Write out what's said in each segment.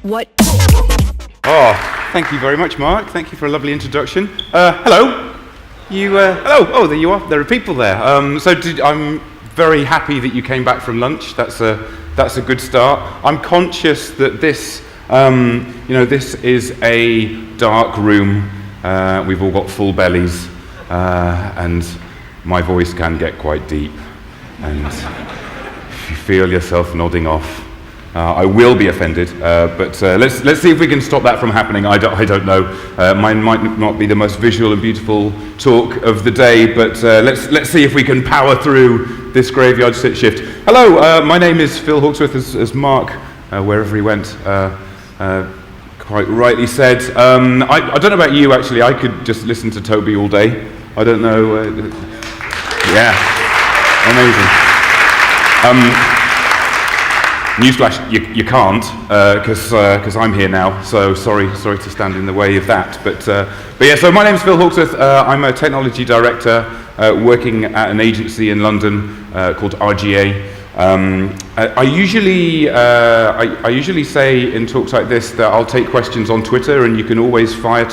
What? Oh, thank you very much, Mark. Thank you for a lovely introduction. Hello. Hello. Oh, there you are. There are people there. I'm very happy that you came back from lunch. That's a good start. I'm conscious that this, this is a dark room. We've all got full bellies, and my voice can get quite deep. And if you feel yourself nodding off, I will be offended, but let's see if we can stop that from happening. I don't know. Mine might not be the most visual and beautiful talk of the day, but let's see if we can power through this graveyard shift. Hello, my name is Phil Hawksworth, as Mark, wherever he went, quite rightly said. I don't know about you, actually. I could just listen to Toby all day. I don't know. Yeah, amazing. Newsflash, you can't, because I'm here now, so sorry to stand in the way of that. But yeah, so my name is Phil Hawksworth. I'm a technology director working at an agency in London called RGA. I usually say in talks like this that I'll take questions on Twitter, and you can always fire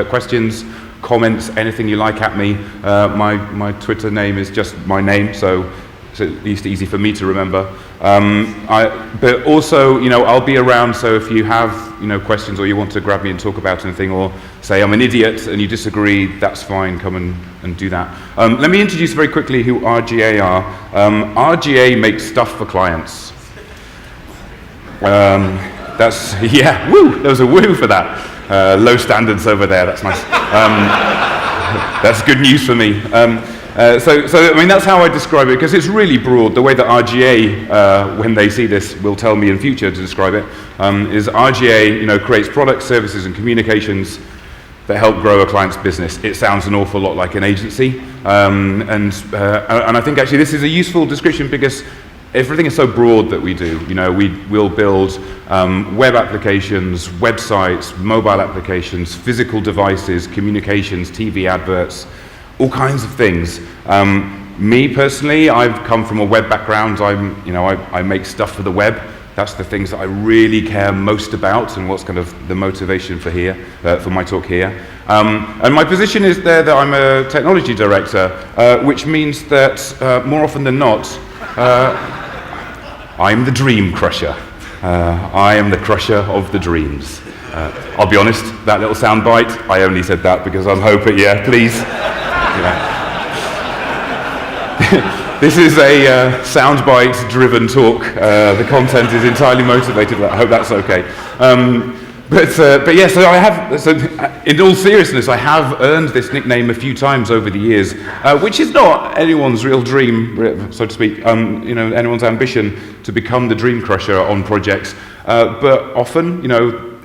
questions, comments, anything you like at me. My Twitter name is just my name, so it's at least easy for me to remember. But also, I'll be around, so if you have, questions or you want to grab me and talk about anything, or say I'm an idiot and you disagree, that's fine, come and do that. Let me introduce very quickly who RGA are. RGA makes stuff for clients. Yeah, woo, there was a woo for that. Low standards over there, that's nice. That's good news for me. So I mean, that's how I describe it, because it's really broad. The way that RGA, when they see this, will tell me in future to describe it, is RGA, creates products, services, and communications that help grow a client's business. It sounds an awful lot like an agency, and I think actually this is a useful description because everything is so broad that we do. We'll build web applications, websites, mobile applications, physical devices, communications, TV adverts, all kinds of things. Me personally, I've come from a web background. I make stuff for the web. That's the things that I really care most about, and what's kind of the motivation for my talk here. And my position is there that I'm a technology director, which means that more often than not, I'm the dream crusher. I am the crusher of the dreams. I'll be honest, that little sound bite, I only said that because I'm hoping, yeah, please. This is a soundbite-driven talk. The content is entirely motivated. I hope that's okay. But yeah, so in all seriousness, I have earned this nickname a few times over the years, which is not anyone's real dream, so to speak. Anyone's ambition to become the dream crusher on projects. But often,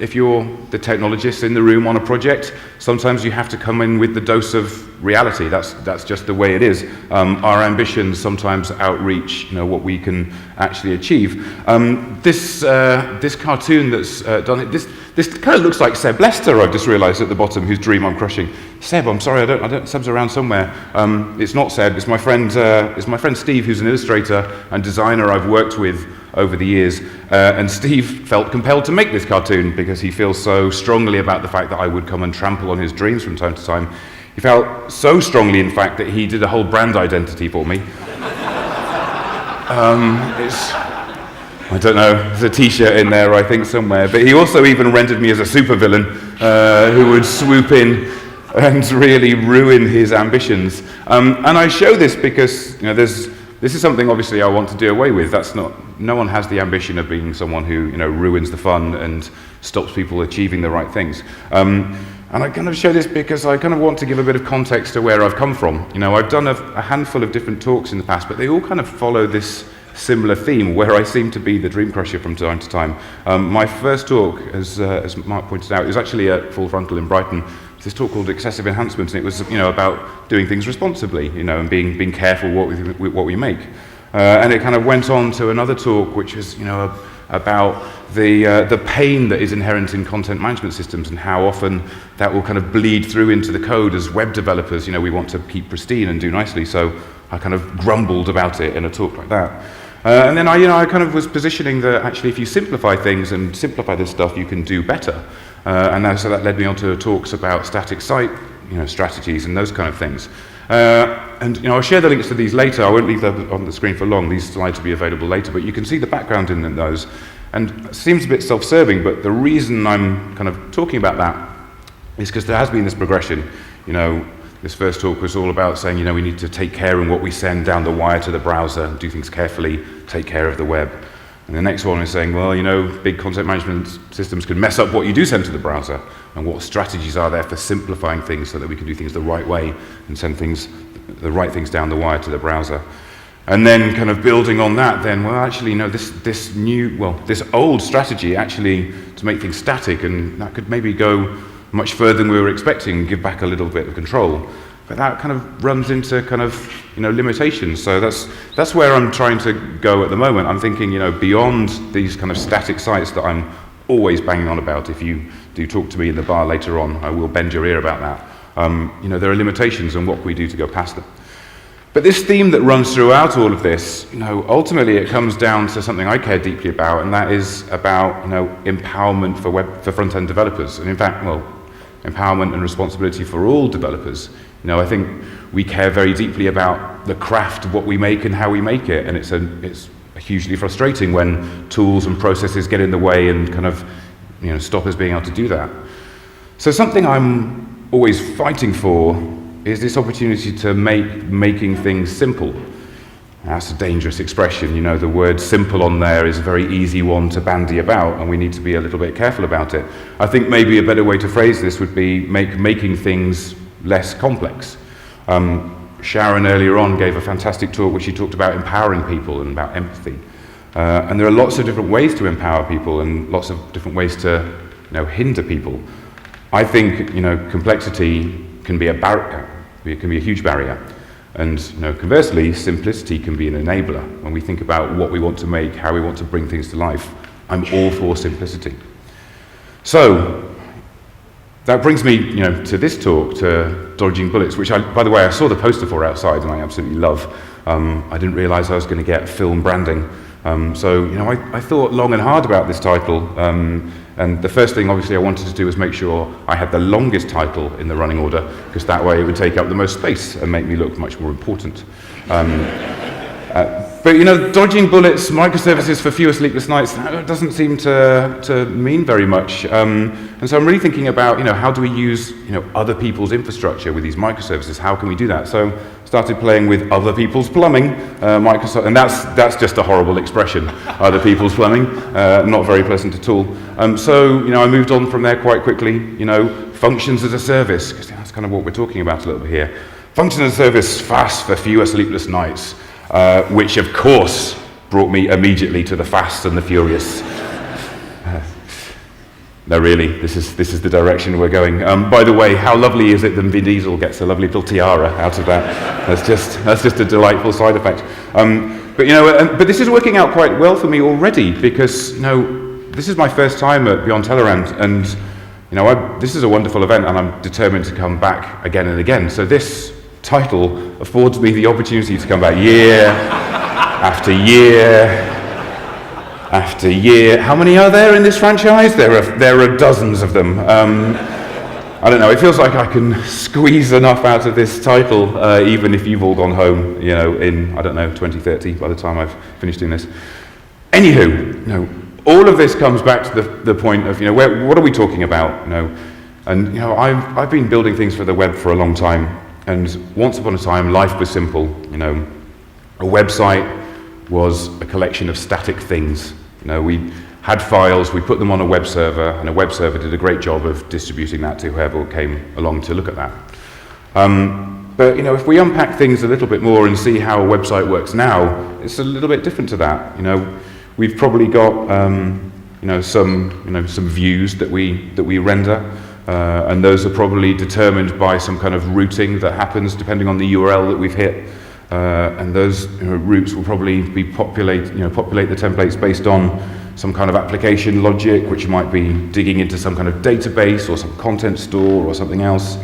if you're the technologist in the room on a project, sometimes you have to come in with the dose of reality. That's just the way it is. Our ambitions sometimes outreach, what we can actually achieve. This cartoon that's done it. This kind of looks like Seb Lester. I've just realised at the bottom, whose dream I'm crushing. Seb, I'm sorry, I don't. Seb's around somewhere. It's not Seb. It's my friend Steve, who's an illustrator and designer I've worked with over the years, and Steve felt compelled to make this cartoon because he feels so strongly about the fact that I would come and trample on his dreams from time to time. He felt so strongly, in fact, that he did a whole brand identity for me. I don't know, there's a t-shirt in there, I think, somewhere, but he also even rendered me as a supervillain who would swoop in and really ruin his ambitions. And I show this because, this is something obviously I want to do away with. No one has the ambition of being someone who, ruins the fun and stops people achieving the right things. And I kind of show this because I kind of want to give a bit of context to where I've come from. I've done a handful of different talks in the past, but they all kind of follow this similar theme where I seem to be the dream crusher from time to time. My first talk, as Mark pointed out, is actually at Full Frontal in Brighton. This talk called Excessive Enhancement, and it was about doing things responsibly, and being careful with what we make. And it kind of went on to another talk, which was about the pain that is inherent in content management systems and how often that will kind of bleed through into the code as web developers. We want to keep pristine and do nicely, so I kind of grumbled about it in a talk like that. And then I kind of was positioning that actually if you simplify things and simplify this stuff, you can do better. So that led me on to talks about static site strategies and those kind of things. I'll share the links to these later. I won't leave them on the screen for long. These slides will be available later, but you can see the background in those. And it seems a bit self-serving, but the reason I'm kind of talking about that is because there has been this progression. This first talk was all about saying, we need to take care in what we send down the wire to the browser, do things carefully, take care of the web. And the next one is saying, well, big content management systems can mess up what you do send to the browser, and what strategies are there for simplifying things so that we can do things the right way and send the right things down the wire to the browser. And then kind of building on that, then, well, actually, this old strategy actually to make things static, and that could maybe go much further than we were expecting, give back a little bit of control. But that kind of runs into kind of, limitations. So that's where I'm trying to go at the moment. I'm thinking, beyond these kind of static sites that I'm always banging on about. If you do talk to me in the bar later on, I will bend your ear about that. There are limitations on what we do to go past them. But this theme that runs throughout all of this, ultimately it comes down to something I care deeply about, and that is about, empowerment for front-end developers. And in fact, empowerment and responsibility for all developers. I think we care very deeply about the craft of what we make and how we make it, and it's hugely frustrating when tools and processes get in the way and kind of stop us being able to do that. So something I'm always fighting for is this opportunity to making things simple. That's a dangerous expression. The word simple on there is a very easy one to bandy about, and we need to be a little bit careful about it. I think maybe a better way to phrase this would be making things less complex. Sharon earlier on gave a fantastic talk where she talked about empowering people and about empathy. And there are lots of different ways to empower people and lots of different ways to hinder people. I think complexity can be a barrier. It can be a huge barrier. And conversely, simplicity can be an enabler. When we think about what we want to make, how we want to bring things to life, I'm all for simplicity. So that brings me to this talk, to dodging bullets, which by the way, I saw the poster for outside and I absolutely love. I didn't realize I was going to get film branding. I thought long and hard about this title. And the first thing, obviously, I wanted to do was make sure I had the longest title in the running order, because that way it would take up the most space and make me look much more important. But dodging bullets, microservices for fewer sleepless nights, that doesn't seem to mean very much. And so I'm really thinking about, how do we use, other people's infrastructure with these microservices? How can we do that? So started playing with other people's plumbing, Microsoft, and that's just a horrible expression, other people's plumbing, not very pleasant at all. I moved on from there quite quickly, functions as a service, because that's kind of what we're talking about a little bit here. Functions as a service, fast for fewer sleepless nights, which of course brought me immediately to the Fast and the Furious. No, really, this is the direction we're going. By the way, how lovely is it that Vin Diesel gets a lovely little tiara out of that? That's just a delightful side effect. But this is working out quite well for me already, because this is my first time at Beyond Tellerrand, and this is a wonderful event, and I'm determined to come back again and again. So this title affords me the opportunity to come back year after year after year. How many are there in this franchise? There are dozens of them. I don't know, it feels like I can squeeze enough out of this title, even if you've all gone home, in, 2030, by the time I've finished doing this. Anywho, all of this comes back to the point of, what are we talking about? And I've been building things for the web for a long time, and once upon a time, life was simple. A website was a collection of static things. We had files, we put them on a web server, and a web server did a great job of distributing that to whoever came along to look at that. But if we unpack things a little bit more and see how a website works now, it's a little bit different to that. We've probably got some views that we render, and those are probably determined by some kind of routing that happens depending on the URL that we've hit. And those routes will probably be populate the templates based on some kind of application logic, which might be digging into some kind of database or some content store or something else.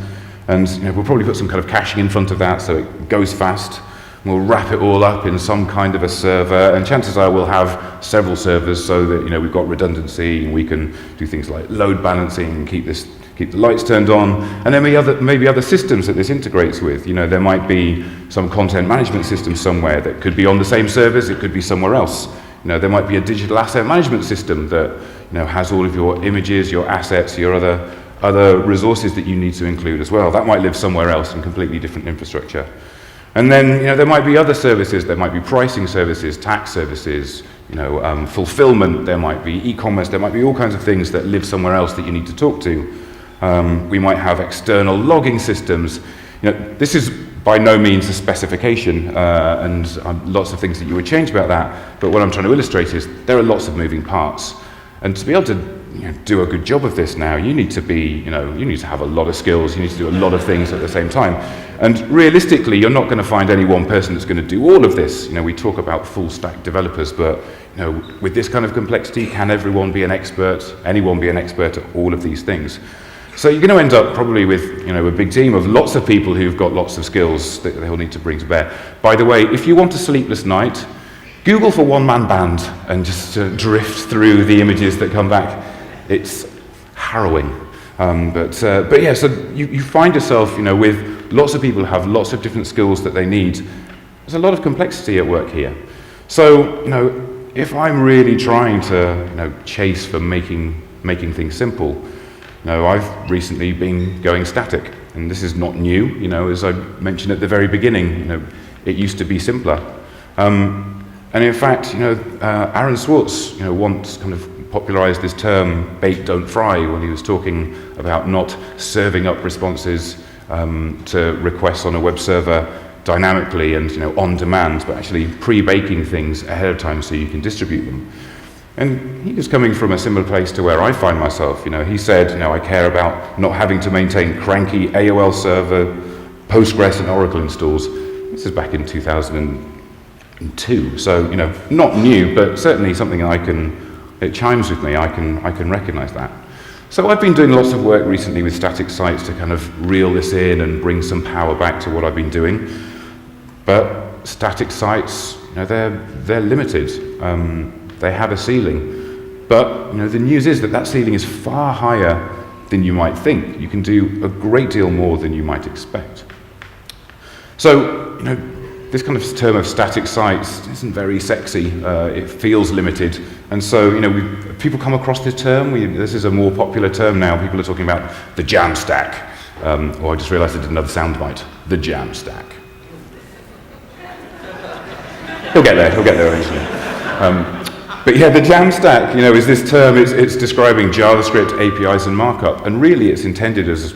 And we'll probably put some kind of caching in front of that so it goes fast. We'll wrap it all up in some kind of a server, and chances are we'll have several servers so that we've got redundancy, and we can do things like load balancing and keep the lights turned on. And then maybe other systems that this integrates with. There might be some content management system somewhere that could be on the same servers, it could be somewhere else. There might be a digital asset management system that has all of your images, your assets, your other resources that you need to include as well. That might live somewhere else in completely different infrastructure. And then there might be other services. There might be pricing services, tax services, fulfillment. There might be e-commerce. There might be all kinds of things that live somewhere else that you need to talk to. We might have external logging systems. This is by no means a specification, and lots of things that you would change about that. But what I'm trying to illustrate is there are lots of moving parts, and to be able to do a good job of this now, you need to have a lot of skills. You need to do a lot of things at the same time. And realistically, you're not going to find any one person that's going to do all of this. We talk about full stack developers, but with this kind of complexity, can everyone be an expert? Anyone be an expert at all of these things? So you're going to end up probably with a big team of lots of people who've got lots of skills that they'll need to bring to bear. By the way, if you want a sleepless night, Google for one-man band and just drift through the images that come back. It's harrowing. But yeah, so you find yourself with lots of people who have lots of different skills that they need. There's a lot of complexity at work here. So if I'm really trying to chase for making things simple, I've recently been going static, and this is not new. As I mentioned at the very beginning, it used to be simpler. And in fact, Aaron Swartz, once kind of popularized this term "bake, don't fry" when he was talking about not serving up responses to requests on a web server dynamically and on demand, but actually pre-baking things ahead of time so you can distribute them. And he was coming from a similar place to where I find myself. He said, I care about not having to maintain cranky AOL server, Postgres, and Oracle installs. This is back in 2002, so not new, but certainly something it chimes with me. I can recognize that. So I've been doing lots of work recently with static sites to kind of reel this in and bring some power back to what I've been doing. But static sites, they're limited. They have a ceiling. But the news is that ceiling is far higher than you might think. You can do a great deal more than you might expect. So, this kind of term of static sites isn't very sexy. It feels limited. And so, people come across this term. This is a more popular term now. People are talking about the jam stack. Or I just realized I did another soundbite. The jam stack. He'll get there eventually. But yeah, the jam stack, is this term. It's describing JavaScript, APIs, and markup, and really it's intended as,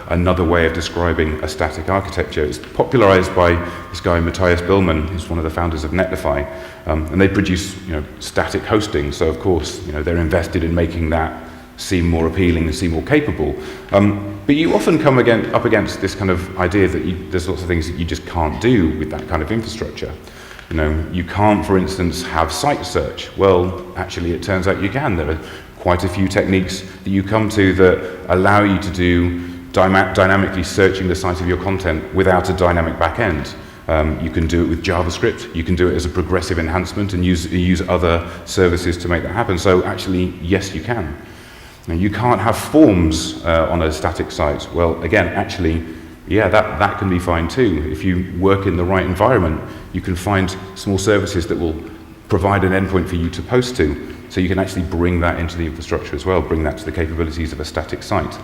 another way of describing a static architecture. It's popularized by this guy Matthias Billmann, who's one of the founders of Netlify, and they produce, static hosting. So of course, they're invested in making that seem more appealing and seem more capable. But you often come up against this kind of idea that there's lots of things that you just can't do with that kind of infrastructure. You can't, for instance, have site search. Well, actually, it turns out you can. There are quite a few techniques that you come to that allow you to do dynamically searching the site of your content without a dynamic backend. You can do it with JavaScript. You can do it as a progressive enhancement and use other services to make that happen. So actually, yes, you can. Now, you can't have forms on a static site. Well, again, actually, yeah, that can be fine too. If you work in the right environment, you can find small services that will provide an endpoint for you to post to. So you can actually bring that into the infrastructure as well, bring that to the capabilities of a static site.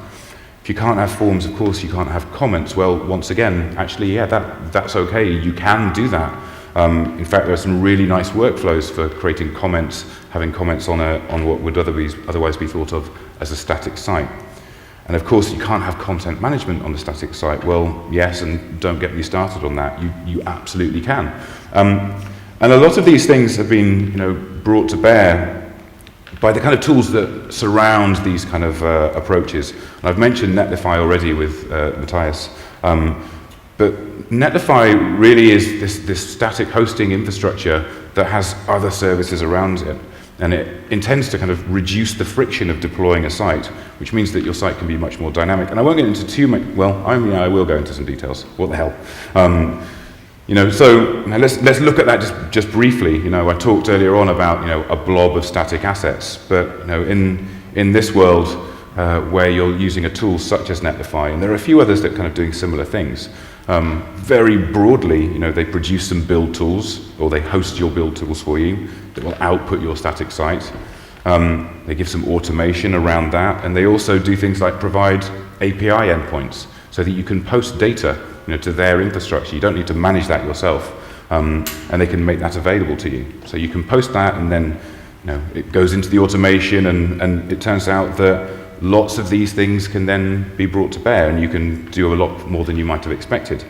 If you can't have forms, of course, you can't have comments. Well, once again, actually, yeah, that's okay. You can do that. In fact, there are some really nice workflows for creating comments, having comments on what would otherwise be thought of as a static site. And of course, you can't have content management on the static site. Well, yes, and don't get me started on that. You absolutely can. And a lot of these things have been, brought to bear by the kind of tools that surround these kind of approaches. And I've mentioned Netlify already with Matthias. But Netlify really is this static hosting infrastructure that has other services around it. And it intends to kind of reduce the friction of deploying a site, which means that your site can be much more dynamic. And I won't get into too much, well, I will go into some details. What the hell? So now let's look at that just briefly. I talked earlier on about a blob of static assets, but in this world where you're using a tool such as Netlify, and there are a few others that are kind of doing similar things. Very broadly, they produce some build tools, or they host your build tools for you that will output your static site. They give some automation around that, and they also do things like provide API endpoints so that you can post data to their infrastructure. You don't need to manage that yourself, and they can make that available to you. So you can post that, and then it goes into the automation, and it turns out that lots of these things can then be brought to bear, and you can do a lot more than you might have expected.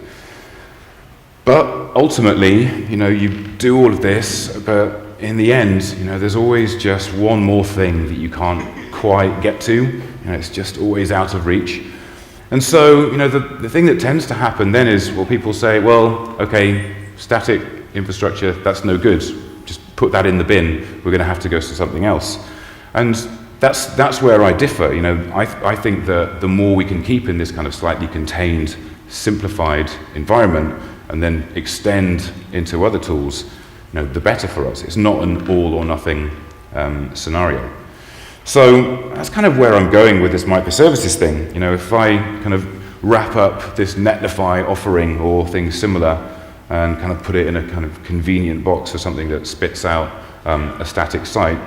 But ultimately, you do all of this, but in the end, there's always just one more thing that you can't quite get to. It's just always out of reach. And so, the thing that tends to happen then is, well, people say, well, okay, static infrastructure, that's no good. Just put that in the bin. We're going to have to go to something else. And that's where I differ. I think that the more we can keep in this kind of slightly contained, simplified environment, and then extend into other tools, the better for us. It's not an all or nothing scenario. So that's kind of where I'm going with this microservices thing. If I kind of wrap up this Netlify offering or things similar and kind of put it in a kind of convenient box or something that spits out a static site,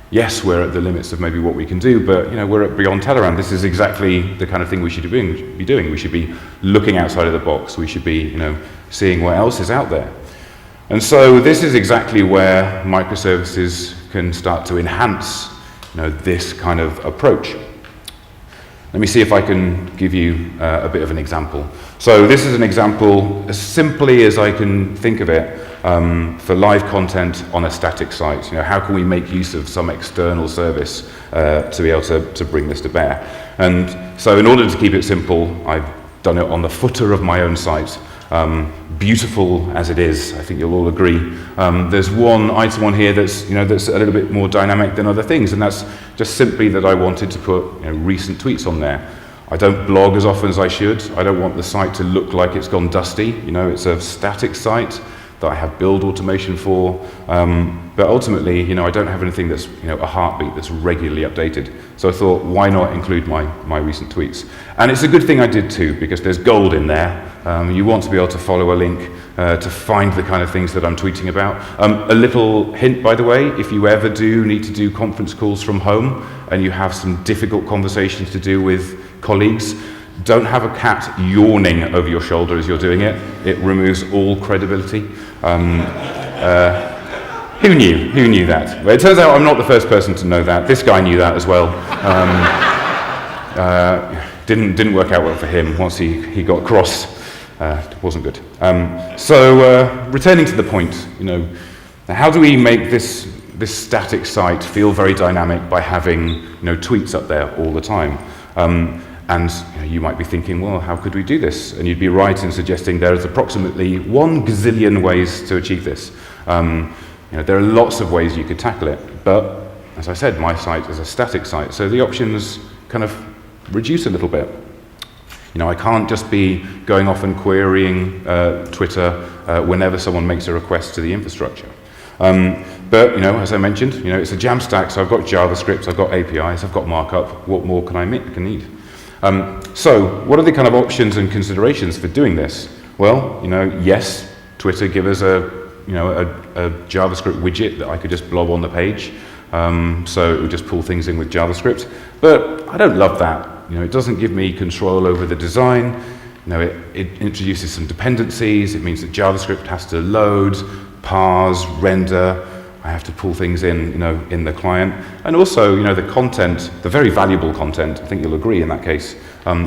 yes, we're at the limits of maybe what we can do, but we're at beyond tellerrand. This is exactly the kind of thing we should be doing. We should be looking outside of the box. We should be seeing what else is out there. And so this is exactly where microservices can start to enhance this kind of approach. Let me see if I can give you a bit of an example. So this is an example, as simply as I can think of it, for live content on a static site. How can we make use of some external service to be able to bring this to bear? And so in order to keep it simple, I've done it on the footer of my own site. Beautiful as it is, I think you'll all agree. There's one item on here that's that's a little bit more dynamic than other things, and that's just simply that I wanted to put recent tweets on there. I don't blog as often as I should. I don't want the site to look like it's gone dusty. It's a static site that I have build automation for, but ultimately, I don't have anything that's a heartbeat that's regularly updated. So I thought, why not include my recent tweets? And it's a good thing I did too, because there's gold in there. You want to be able to follow a link to find the kind of things that I'm tweeting about. A little hint, by the way, if you ever do need to do conference calls from home and you have some difficult conversations to do with colleagues, don't have a cat yawning over your shoulder as you're doing it. It removes all credibility. Who knew that? Well, it turns out I'm not the first person to know that. This guy knew that as well. Didn't work out well for him once he got cross. It wasn't good. So returning to the point, how do we make this static site feel very dynamic by having tweets up there all the time? And you might be thinking, well, how could we do this? And you'd be right in suggesting there is approximately 1 gazillion ways to achieve this. There are lots of ways you could tackle it, but as I said, my site is a static site, so the options kind of reduce a little bit. I can't just be going off and querying Twitter whenever someone makes a request to the infrastructure. But as I mentioned, it's a Jamstack, so I've got JavaScript, I've got APIs, I've got markup. What more can I need? So what are the kind of options and considerations for doing this? Well, yes, Twitter give us a JavaScript widget that I could just blob on the page, so it would just pull things in with JavaScript. But I don't love that. It doesn't give me control over the design. It introduces some dependencies. It means that JavaScript has to load, parse, render. I have to pull things in, in the client. And also, the content, the very valuable content, I think you'll agree in that case,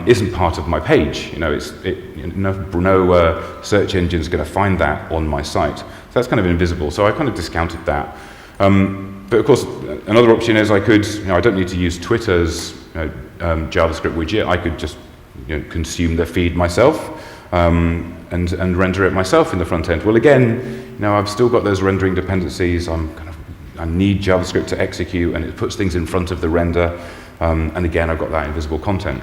isn't part of my page. No search engine's going to find that on my site. So that's kind of invisible. So I kind of discounted that. But of course, another option is I could, I don't need to use Twitter's JavaScript widget. I could just consume the feed myself and render it myself in the front end. Well, again, I've still got those rendering dependencies. I need JavaScript to execute, and it puts things in front of the render. And again, I've got that invisible content.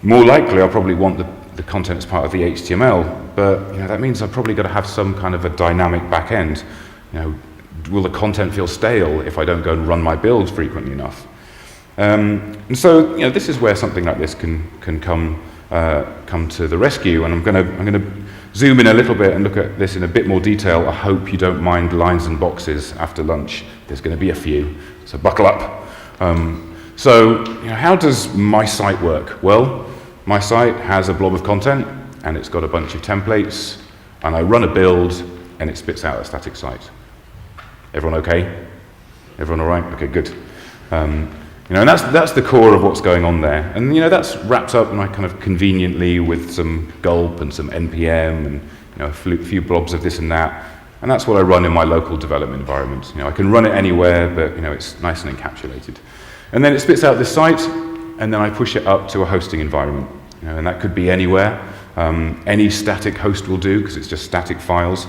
More likely, I'll probably want the content as part of the HTML, but that means I've probably got to have some kind of a dynamic back end. Will the content feel stale if I don't go and run my builds frequently enough? And so this is where something like this can come to the rescue, and I'm going to zoom in a little bit and look at this in a bit more detail. I hope you don't mind lines and boxes after lunch. There's going to be a few, so buckle up. So how does my site work? Well, my site has a blob of content, and it's got a bunch of templates, and I run a build, and it spits out a static site. Everyone okay? Everyone all right? Okay, good. And that's the core of what's going on there. And that's wrapped up kind of conveniently with some gulp and some npm and a few blobs of this and that. And that's what I run in my local development environment. I can run it anywhere, but it's nice and encapsulated. And then it spits out this site, and then I push it up to a hosting environment. And that could be anywhere. Any static host will do because it's just static files.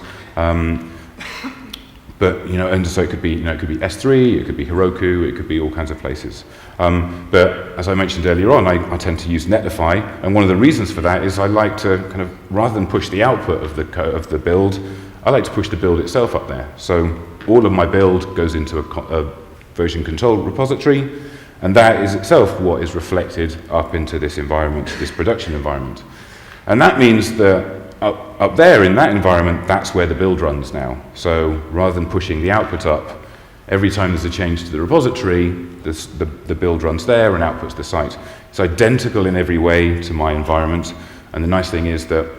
But and so it could be it could be S3, it could be Heroku, it could be all kinds of places. But as I mentioned earlier on, I tend to use Netlify, and one of the reasons for that is I like to kind of, rather than push the output of the build, I like to push the build itself up there. So all of my build goes into a version control repository, and that is itself what is reflected up into this environment, this production environment. And that means that up there in that environment, that's where the build runs now. So rather than pushing the output up, every time there's a change to the repository, the build runs there and outputs the site. It's identical in every way to my environment. And the nice thing is that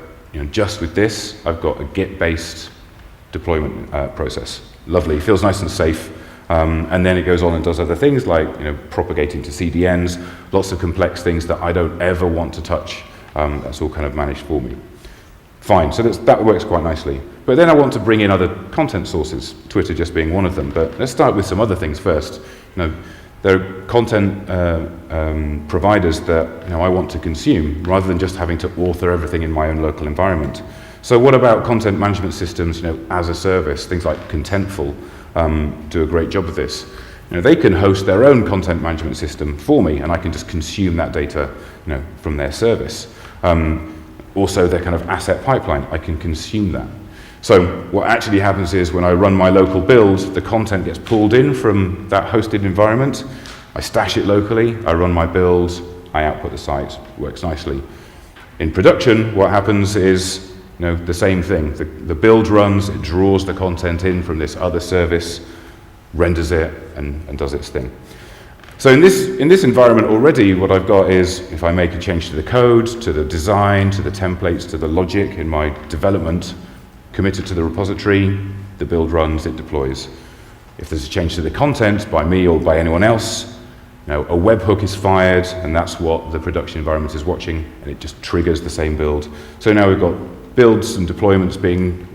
just with this, I've got a Git-based deployment process. Lovely, feels nice and safe. And then it goes on and does other things like propagating to CDNs, lots of complex things that I don't ever want to touch. That's all kind of managed for me. Fine, so that works quite nicely. But then I want to bring in other content sources, Twitter just being one of them. But let's start with some other things first. There are content providers that I want to consume, rather than just having to author everything in my own local environment. So what about content management systems, as a service? Things like Contentful do a great job of this. They can host their own content management system for me, and I can just consume that data, from their service. Also, their kind of asset pipeline, I can consume that. So what actually happens is when I run my local build, the content gets pulled in from that hosted environment. I stash it locally, I run my build, I output the site. Works nicely. In production, what happens is the same thing. The build runs, it draws the content in from this other service, renders it, and does its thing. So in this environment already, what I've got is, if I make a change to the code, to the design, to the templates, to the logic in my development, commit it to the repository, the build runs, it deploys. If there's a change to the content by me or by anyone else, a webhook is fired, and that's what the production environment is watching, and it just triggers the same build. So now we've got builds and deployments being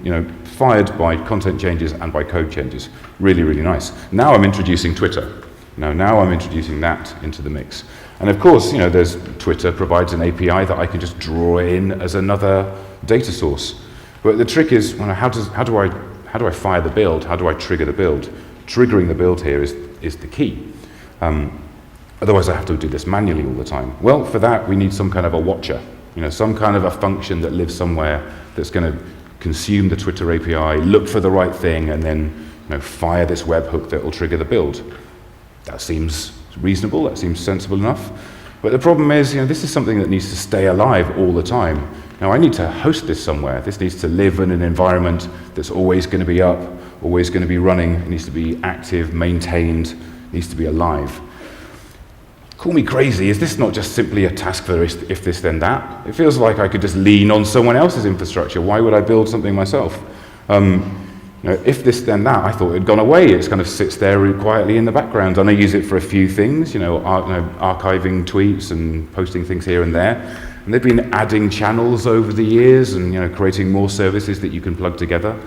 fired by content changes and by code changes. Really, really nice. Now I'm introducing Twitter. Now I'm introducing that into the mix. And of course, there's Twitter provides an API that I can just draw in as another data source. But the trick is, how do I fire the build? How do I trigger the build? Triggering the build here is the key. Otherwise, I have to do this manually all the time. Well, for that, we need some kind of a watcher. Some kind of a function that lives somewhere that's going to consume the Twitter API, look for the right thing, and then fire this webhook that will trigger the build. That seems reasonable, that seems sensible enough. But the problem is, this is something that needs to stay alive all the time. Now, I need to host this somewhere. This needs to live in an environment that's always going to be up, always going to be running. It needs to be active, maintained, needs to be alive. Call me crazy, is this not just simply a task for if this then that? It feels like I could just lean on someone else's infrastructure. Why would I build something myself? If this then that, I thought it had gone away. It kind of sits there quietly in the background, and I use it for a few things, archiving tweets and posting things here and there. And they've been adding channels over the years and creating more services that you can plug together.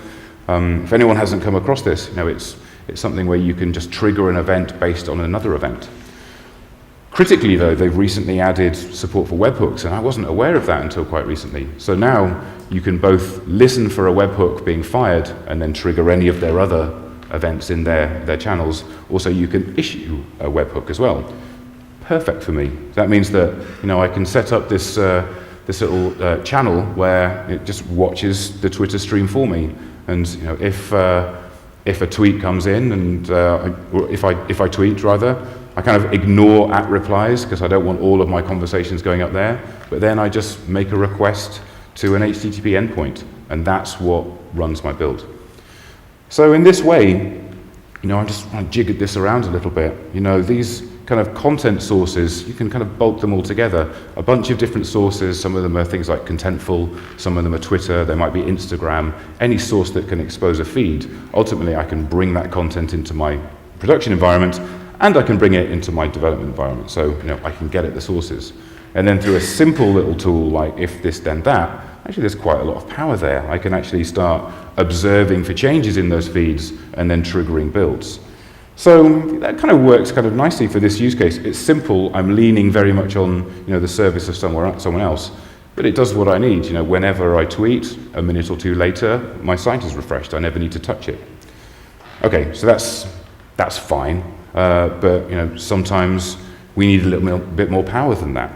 If anyone hasn't come across this, it's something where you can just trigger an event based on another event. Critically, though, they've recently added support for webhooks, and I wasn't aware of that until quite recently. So now you can both listen for a webhook being fired and then trigger any of their other events in their channels. Also, you can issue a webhook as well. Perfect for me. That means that I can set up this this little channel where it just watches the Twitter stream for me. And if a tweet comes in, and or if I tweet rather, I kind of ignore @replies because I don't want all of my conversations going up there. But then I just make a request to an HTTP endpoint, and that's what runs my build. So in this way, I just want to jig this around a little bit. These kind of content sources, you can kind of bulk them all together. A bunch of different sources, some of them are things like Contentful, some of them are Twitter, there might be Instagram, any source that can expose a feed. Ultimately, I can bring that content into my production environment, and I can bring it into my development environment, so I can get at the sources. And then through a simple little tool like if this then that, actually there's quite a lot of power there. I can actually start observing for changes in those feeds and then triggering builds. So that kind of works kind of nicely for this use case. It's simple, I'm leaning very much on the service of someone else, but it does what I need. Whenever I tweet, a minute or two later, my site is refreshed. I never need to touch it. Okay, so that's fine, but sometimes we need a little bit more power than that.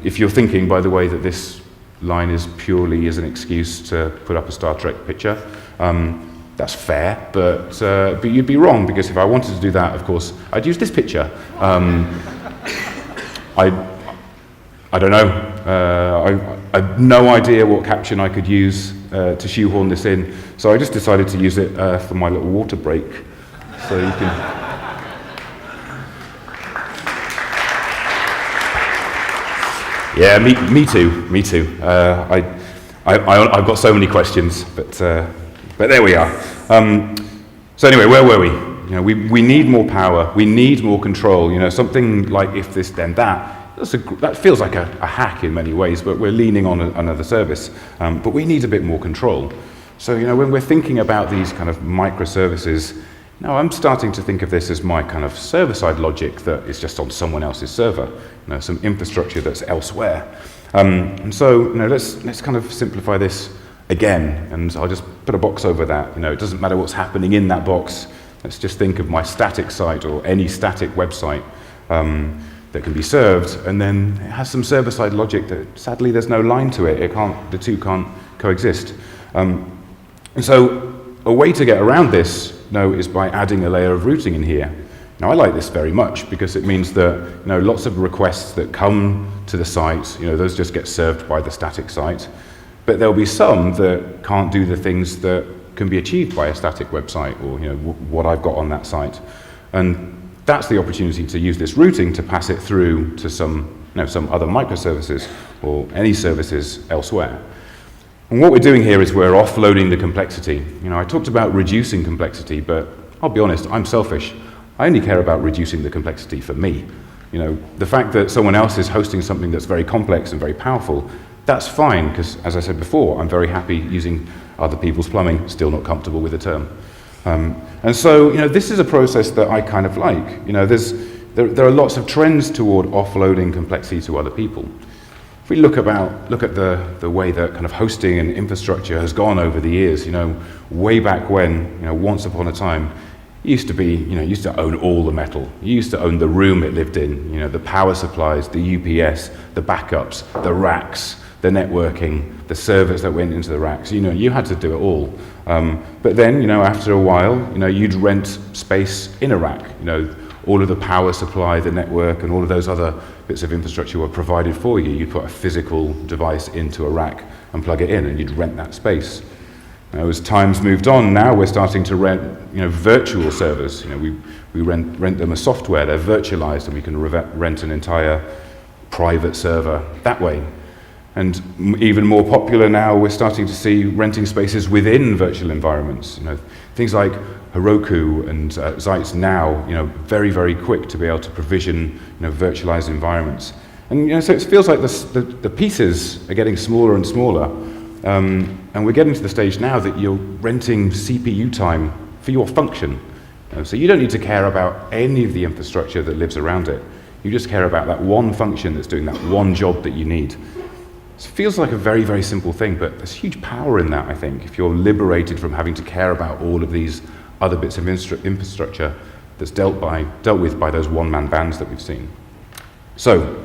If you're thinking, by the way, that this line is purely as an excuse to put up a Star Trek picture, that's fair, but you'd be wrong, because if I wanted to do that, of course, I'd use this picture. I don't know. I have no idea what caption I could use to shoehorn this in, so I just decided to use it for my little water break. So you can. Yeah, me too. I've got so many questions, but there we are. So anyway, where were we? We need more power. We need more control. Something like if this then that. That feels like a hack in many ways, but we're leaning on another service. But we need a bit more control. So when we're thinking about these kind of microservices, now I'm starting to think of this as my kind of server-side logic that is just on someone else's server, some infrastructure that's elsewhere. And so let's kind of simplify this again, and I'll just put a box over that. It doesn't matter what's happening in that box. Let's just think of my static site or any static website that can be served, and then it has some server-side logic that sadly there's no line to it. The two can't coexist. And so a way to get around this is by adding a layer of routing in here. Now I like this very much because it means that lots of requests that come to the site, those just get served by the static site, but there'll be some that can't do the things that can be achieved by a static website or what I've got on that site. And that's the opportunity to use this routing to pass it through to some other microservices or any services elsewhere. And what we're doing here is we're offloading the complexity. I talked about reducing complexity, but I'll be honest, I'm selfish. I only care about reducing the complexity for me. The fact that someone else is hosting something that's very complex and very powerful, that's fine, because as I said before, I'm very happy using other people's plumbing, still not comfortable with the term. And so, this is a process that I kind of like. There are lots of trends toward offloading complexity to other people. If we look at the way that kind of hosting and infrastructure has gone over the years, way back when, once upon a time, it used to be, you used to own all the metal. You used to own the room it lived in, the power supplies, the UPS, the backups, the racks, the networking, the servers that went into the racks. You had to do it all. But then, after a while, you'd rent space in a rack. All of the power supply, the network, and all of those other bits of infrastructure were provided for you. You'd put a physical device into a rack and plug it in, and you'd rent that space. Now, as times moved on, now we're starting to rent, virtual servers. We rent them as software. They're virtualized, and we can rent an entire private server that way. And even more popular now, we're starting to see renting spaces within virtual environments. Things like Heroku and Zeitz now, very, very quick to be able to provision, virtualized environments. And so it feels like the pieces are getting smaller and smaller. And we're getting to the stage now that you're renting CPU time for your function. So you don't need to care about any of the infrastructure that lives around it. You just care about that one function that's doing that one job that you need. It feels like a very, very simple thing, but there's huge power in that, I think, if you're liberated from having to care about all of these other bits of infrastructure that's dealt with by those one-man bands that we've seen. So,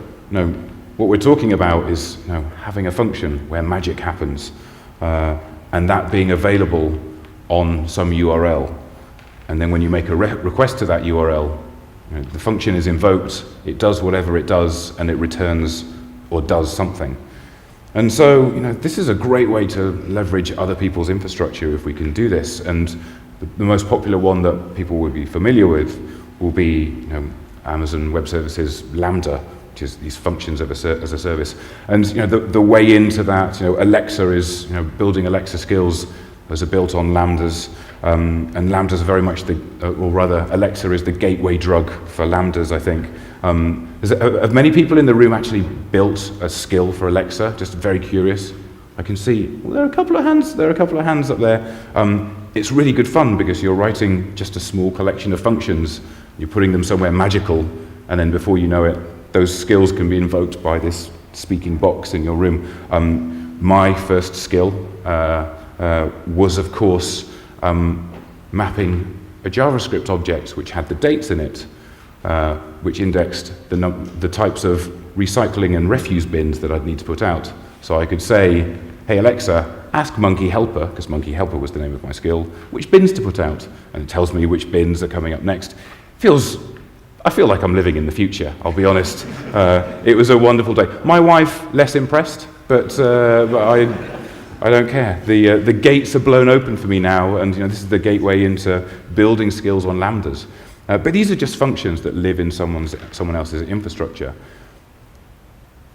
what we're talking about is having a function where magic happens, and that being available on some URL. And then when you make a request to that URL, the function is invoked, it does whatever it does, and it returns or does something. And so, this is a great way to leverage other people's infrastructure if we can do this. And the most popular one that people will be familiar with will be Amazon Web Services Lambda, which is these functions as a service. And the way into that, Alexa is, building Alexa skills, those are built on Lambdas. And Lambdas are very much or rather, Alexa is the gateway drug for Lambdas, I think. Have many people in the room actually built a skill for Alexa? Just very curious. I can see, well, there are a couple of hands up there. It's really good fun because you're writing just a small collection of functions, you're putting them somewhere magical, and then before you know it, those skills can be invoked by this speaking box in your room. My first skill was, of course, mapping a JavaScript object which had the dates in it, which indexed the types of recycling and refuse bins that I'd need to put out. So I could say, hey Alexa, ask Monkey Helper, because Monkey Helper was the name of my skill, which bins to put out. And it tells me which bins are coming up next. I feel like I'm living in the future, I'll be honest. It was a wonderful day. My wife, less impressed, but I don't care. The gates are blown open for me now, and this is the gateway into building skills on Lambdas. But these are just functions that live in someone else's infrastructure.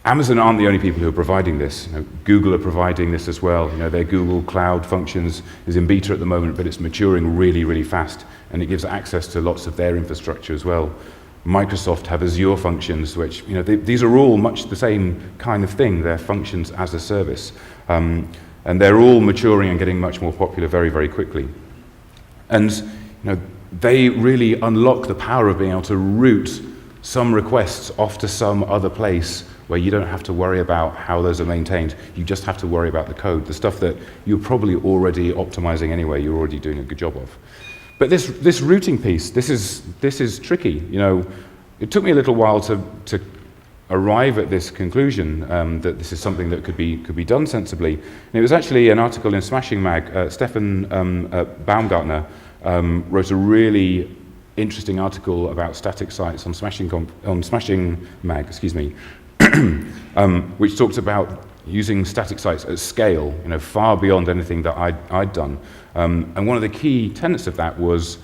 Amazon aren't the only people who are providing this. Google are providing this as well. Their Google Cloud Functions is in beta at the moment, but it's maturing really, really fast, and it gives access to lots of their infrastructure as well. Microsoft have Azure Functions, which, these are all much the same kind of thing. They're functions as a service. And they're all maturing and getting much more popular very, very quickly. And, they really unlock the power of being able to route some requests off to some other place where you don't have to worry about how those are maintained. You just have to worry about the code, the stuff that you're probably already optimizing anyway, you're already doing a good job of. But this routing piece, this is tricky. It took me a little while to arrive at this conclusion that this is something that could be done sensibly. And it was actually an article in Smashing Mag. Stefan Baumgartner wrote a really interesting article about static sites on Smashing Mag, which talks about using static sites at scale, far beyond anything that I'd done. And one of the key tenets of that was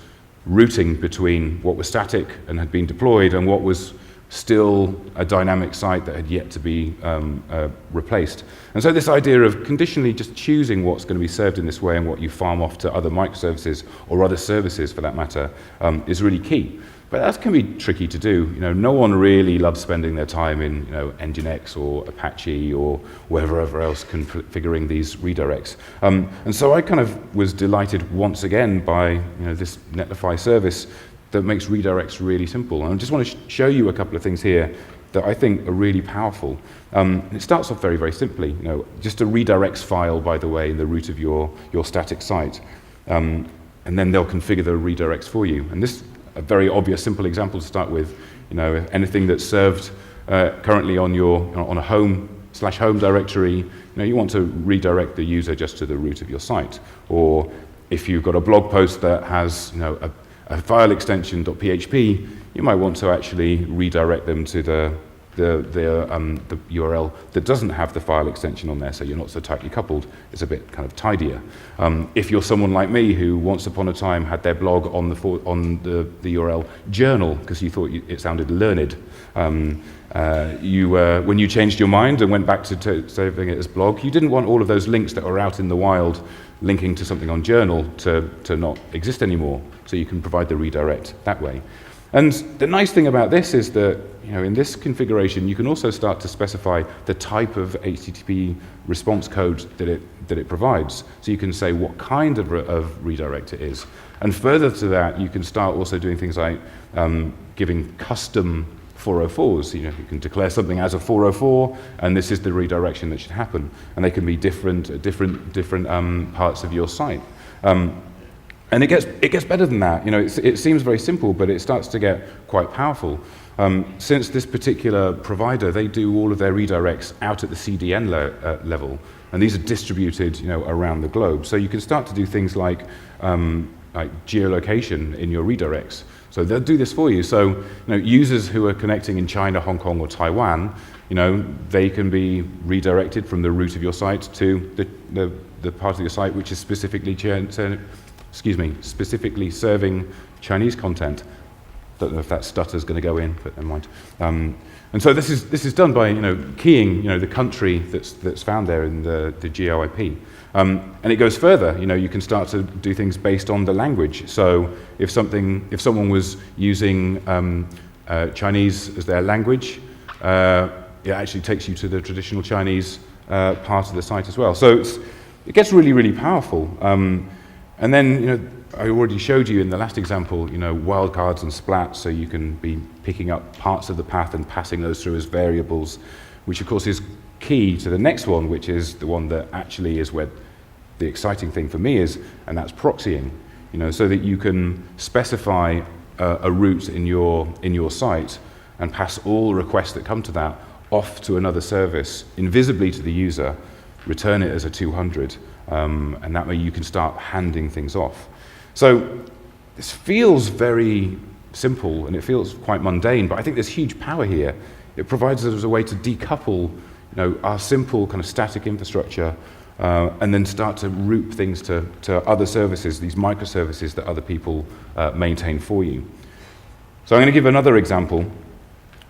routing between what was static and had been deployed and what was still a dynamic site that had yet to be replaced. And so this idea of conditionally just choosing what's going to be served in this way and what you farm off to other microservices or other services for that matter is really key. But that can be tricky to do. No one really loves spending their time in Nginx or Apache or wherever else configuring these redirects. And so I kind of was delighted once again by this Netlify service that makes redirects really simple. And I just want to show you a couple of things here that I think are really powerful. It starts off very, very simply. Just a redirects file, by the way, in the root of your static site. And then they'll configure the redirects for you. And this a very obvious, simple example to start with. Anything that's served currently on a home/home directory, you want to redirect the user just to the root of your site. Or if you've got a blog post that has a file extension .php, you might want to actually redirect them to the URL that doesn't have the file extension on there, so you're not so tightly coupled. It's a bit kind of tidier. If you're someone like me who once upon a time had their blog on the URL journal because you thought it sounded learned, when you changed your mind and went back to saving it as blog, you didn't want all of those links that were out in the wild linking to something on journal to not exist anymore, so you can provide the redirect that way. And the nice thing about this is that in this configuration you can also start to specify the type of HTTP response code that it provides. So you can say what kind of redirect it is. And further to that, you can start also doing things like giving custom 404s. You can declare something as a 404, and this is the redirection that should happen. And they can be different parts of your site. And it gets better than that. You know, it seems very simple, but it starts to get quite powerful. Since this particular provider, they do all of their redirects out at the CDN level, and these are distributed, you know, around the globe. So you can start to do things like geolocation in your redirects. So they'll do this for you. So, you know, users who are connecting in China, Hong Kong, or Taiwan, you know, they can be redirected from the root of your site to the part of your site which is specifically specifically serving Chinese content. Don't know if that stutter's going to go in, but never mind. And so this is done by, you know, keying, you know, the country that's found there in the GeoIP. And it goes further. You know, you can start to do things based on the language. So if someone was using Chinese as their language, it actually takes you to the traditional Chinese part of the site as well. So it gets really, really powerful. And then, you know, I already showed you in the last example, you know, wildcards and splats, so you can be picking up parts of the path and passing those through as variables, which of course is key to the next one, which is the one that actually is where the exciting thing for me is, and that's proxying. You know, so that you can specify a route in your site and pass all requests that come to that off to another service, invisibly to the user, return it as a 200, and that way you can start handing things off. So this feels very simple and it feels quite mundane, but I think there's huge power here. It provides us a way to decouple, you know, our simple kind of static infrastructure and then start to route things to other services, these microservices that other people maintain for you. So I'm going to give another example,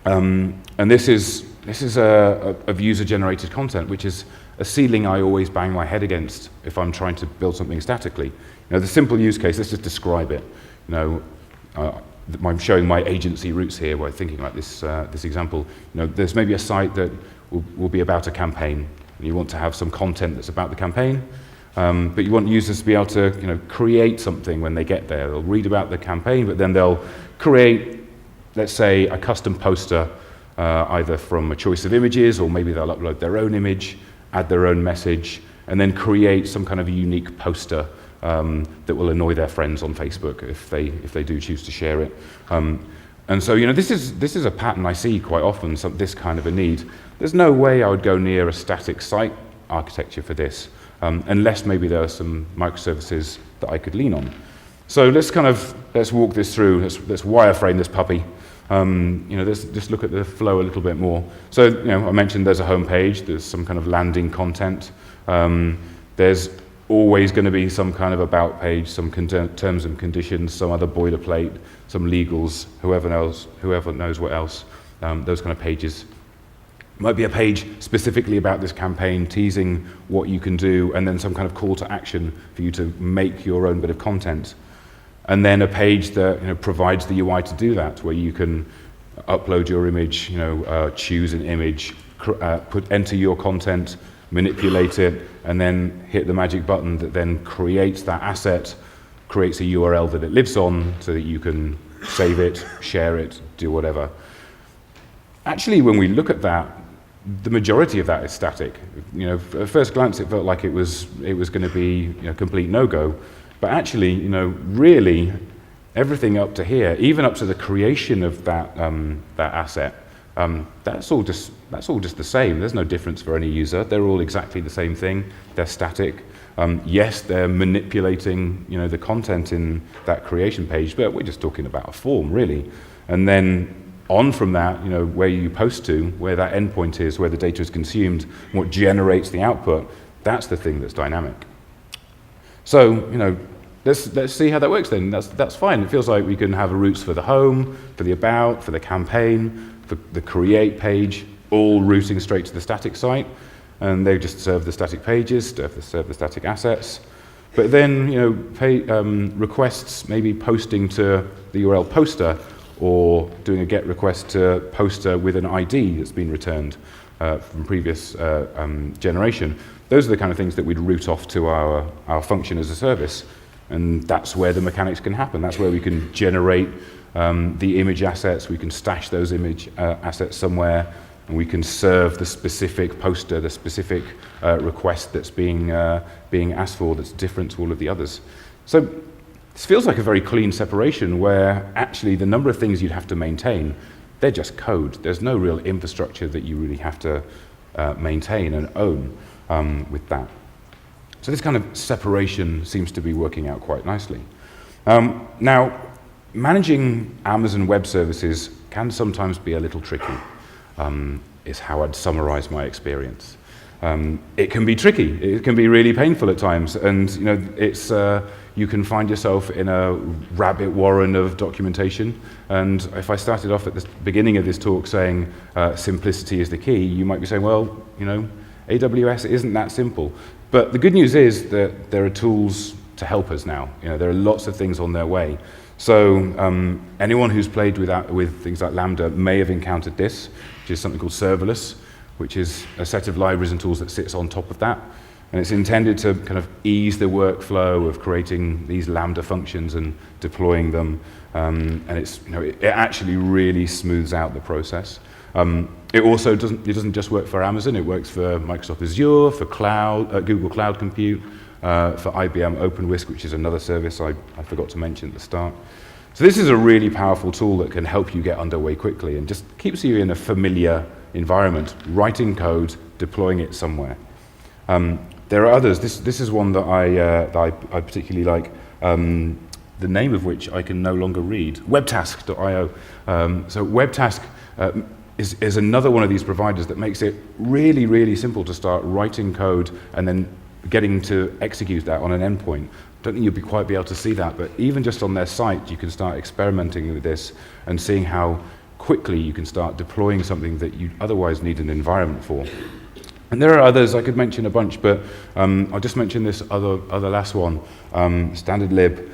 and this is of user-generated content, which is a ceiling I always bang my head against if I'm trying to build something statically. You know, the simple use case, let's just describe it. You know, I'm showing my agency routes here while thinking about this example. You know, there's maybe a site that will be about a campaign, and you want to have some content that's about the campaign, but you want users to be able to, you know, create something when they get there. They'll read about the campaign, but then they'll create, let's say, a custom poster, either from a choice of images, or maybe they'll upload their own image, add their own message, and then create some kind of a unique poster that will annoy their friends on Facebook if they do choose to share it. And so, you know, this is a pattern I see quite often, this kind of a need. There's no way I would go near a static site architecture for this, unless maybe there are some microservices that I could lean on. So let's walk this through. Let's wireframe this puppy. You know, let's just look at the flow a little bit more. So, you know, I mentioned there's a home page, there's some kind of landing content. There's always going to be some kind of about page, some terms and conditions, some other boilerplate, some legals, whoever knows what else, those kind of pages. Might be a page specifically about this campaign, teasing what you can do, and then some kind of call to action for you to make your own bit of content. And then a page that, you know, provides the UI to do that, where you can upload your image, you know, choose an image, enter your content, manipulate it, and then hit the magic button that then creates that asset, creates a URL that it lives on, so that you can save it, share it, do whatever. Actually, when we look at that, the majority of that is static. You know, at first glance, it felt like it was going to be, you know, complete no-go. But actually, you know, really, everything up to here, even up to the creation of that asset, that's all just the same. There's no difference for any user. They're all exactly the same thing. They're static. Yes, they're manipulating, you know, the content in that creation page, but we're just talking about a form, really. And then on from that, you know, where you post to, where that endpoint is, where the data is consumed, what generates the output, that's the thing that's dynamic. So, you know, let's see how that works then. That's fine. It feels like we can have routes for the home, for the about, for the campaign, for the create page, all routing straight to the static site, and they just serve the static pages, serve the static assets. But then, you know, requests maybe posting to the URL poster, or doing a GET request to poster with an ID that's been returned from previous generation. Those are the kind of things that we'd route off to our function as a service. And that's where the mechanics can happen. That's where we can generate the image assets, we can stash those image assets somewhere, and we can serve the specific poster, the specific request that's being asked for that's different to all of the others. So this feels like a very clean separation where actually the number of things you'd have to maintain, they're just code. There's no real infrastructure that you really have to maintain and own with that. So this kind of separation seems to be working out quite nicely. Now, managing Amazon Web Services can sometimes be a little tricky, is how I'd summarize my experience. It can be tricky. It can be really painful at times, and it's you can find yourself in a rabbit warren of documentation. And if I started off at the beginning of this talk saying simplicity is the key, you might be saying, well, AWS isn't that simple. But the good news is that there are tools to help us now. There are lots of things on their way. So anyone who's played with things like Lambda may have encountered this, which is something called serverless, which is a set of libraries and tools that sits on top of that. And it's intended to kind of ease the workflow of creating these Lambda functions and deploying them. And it actually really smooths out the process. It also doesn't just work for Amazon. It works for Microsoft Azure, for Google Cloud Compute, for IBM OpenWhisk, which is another service I forgot to mention at the start. So this is a really powerful tool that can help you get underway quickly and just keeps you in a familiar environment, writing code, deploying it somewhere. There are others. This is one that I particularly like, the name of which I can no longer read, webtask.io. So Webtask is another one of these providers that makes it really, really simple to start writing code and then getting to execute that on an endpoint. Don't think you'll quite be able to see that, but even just on their site, you can start experimenting with this and seeing how quickly you can start deploying something that you otherwise need an environment for. And there are others, I could mention a bunch, but I'll just mention this other last one, standard lib.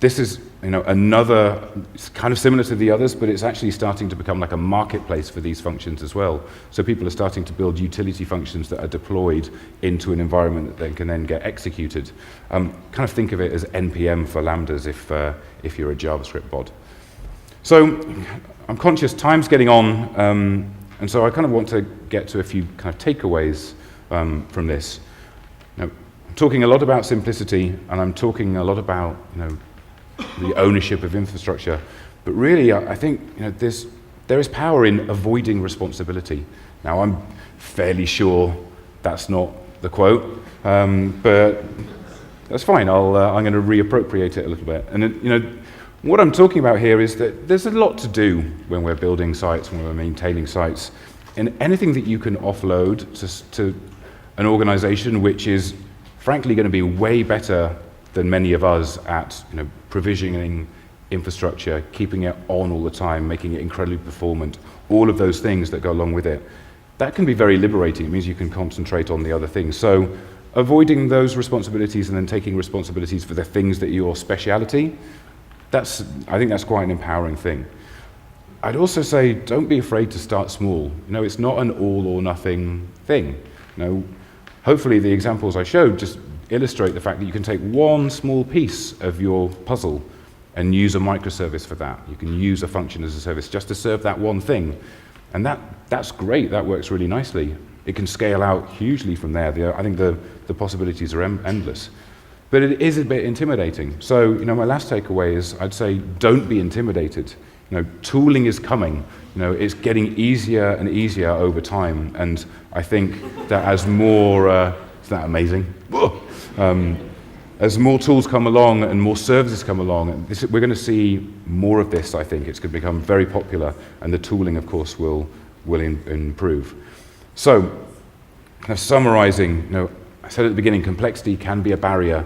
This is another, it's kind of similar to the others, but it's actually starting to become like a marketplace for these functions as well. So people are starting to build utility functions that are deployed into an environment that they can then get executed. Kind of think of it as NPM for Lambdas if you're a JavaScript bod. So I'm conscious time's getting on, and so I kind of want to get to a few kind of takeaways from this. I'm talking a lot about simplicity, and I'm talking a lot about the ownership of infrastructure, but really I think there is power in avoiding responsibility. Now I'm fairly sure that's not the quote, but that's fine. I'm going to reappropriate it a little bit. And what I'm talking about here is that there's a lot to do when we're building sites, when we're maintaining sites, and anything that you can offload to an organization which is frankly going to be way better than many of us at provisioning infrastructure, keeping it on all the time, making it incredibly performant, all of those things that go along with it. That can be very liberating. It means you can concentrate on the other things. So avoiding those responsibilities and then taking responsibilities for the things that are your speciality, I think that's quite an empowering thing. I'd also say don't be afraid to start small. It's not an all or nothing thing. Hopefully the examples I showed just illustrate the fact that you can take one small piece of your puzzle and use a microservice for that. You can use a function as a service just to serve that one thing. And that's great, that works really nicely. It can scale out hugely from there. I think the possibilities are endless. But it is a bit intimidating. So, my last takeaway is I'd say don't be intimidated. Tooling is coming. It's getting easier and easier over time. And I think that as more, isn't that amazing? As more tools come along and more services come along, we're going to see more of this, I think. It's going to become very popular, and the tooling, of course, will improve. So, kind of summarizing, I said at the beginning, complexity can be a barrier,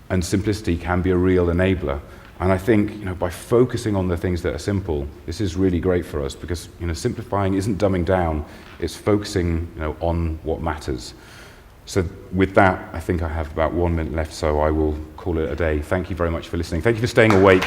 and simplicity can be a real enabler. And I think, by focusing on the things that are simple, this is really great for us, because, simplifying isn't dumbing down, it's focusing, on what matters. So with that, I think I have about 1 minute left, so I will call it a day. Thank you very much for listening. Thank you for staying awake.